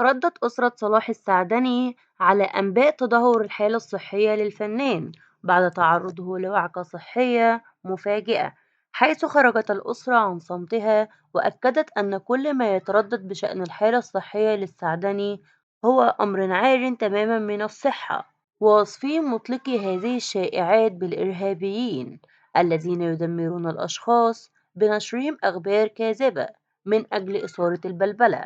ردت أسرة صلاح السعدني على أنباء تدهور الحالة الصحية للفنان بعد تعرضه لوعكة صحية مفاجئة، حيث خرجت الأسرة عن صمتها وأكدت أن كل ما يتردد بشأن الحالة الصحية للسعدني هو أمر عار تماما من الصحة، ووصفهم مطلقي هذه الشائعات بالإرهابيين الذين يدمرون الأشخاص بنشرهم أخبار كاذبة من أجل إثارة البلبلة.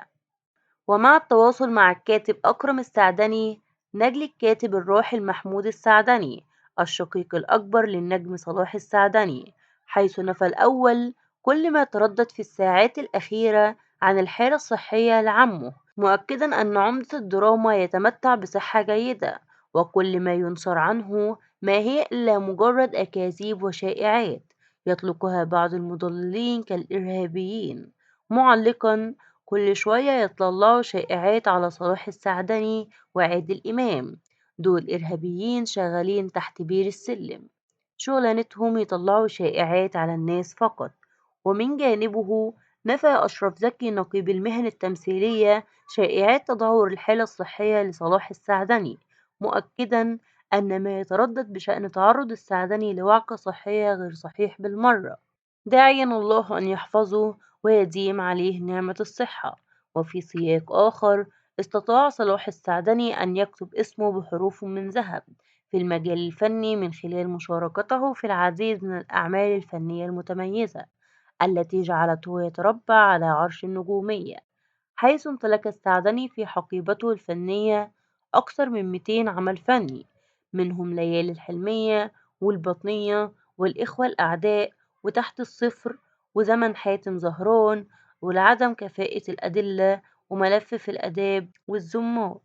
ومع التواصل مع الكاتب أكرم السعدني، نجل الكاتب الراحل محمود السعدني الشقيق الأكبر للنجم صلاح السعدني، حيث نفى الأول كل ما تردد في الساعات الأخيرة عن الحالة الصحية لعمه، مؤكدا أن عمدة الدراما يتمتع بصحة جيدة، وكل ما ينشر عنه ما هي إلا مجرد أكاذيب وشائعات يطلقها بعض المضللين كالإرهابيين، معلقا: كل شوية يطلعوا شائعات على صلاح السعدني وعادل إمام، دول إرهابيين شغالين تحت بير السلم، شغلانتهم يطلعوا شائعات على الناس فقط. ومن جانبه نفى أشرف زكي نقيب المهن التمثيلية شائعات تدهور الحالة الصحية لصلاح السعدني، مؤكدا أن ما يتردد بشأن تعرض السعدني لوعكة صحية غير صحيح بالمرة، داعيا الله أن يحفظه ويديم عليه نعمة الصحة. وفي سياق آخر، استطاع صلاح السعدني أن يكتب اسمه بحروف من ذهب في المجال الفني من خلال مشاركته في العديد من الأعمال الفنية المتميزة التي جعلته يتربع على عرش النجومية، حيث امتلك السعدني في حقيبته الفنية أكثر من 200 عمل فني، منهم ليالي الحلمية والبطنية والإخوة الأعداء وتحت الصفر وزمن حاتم زهران ولعدم كفاءة الأدلة وملف في الآداب والزمار.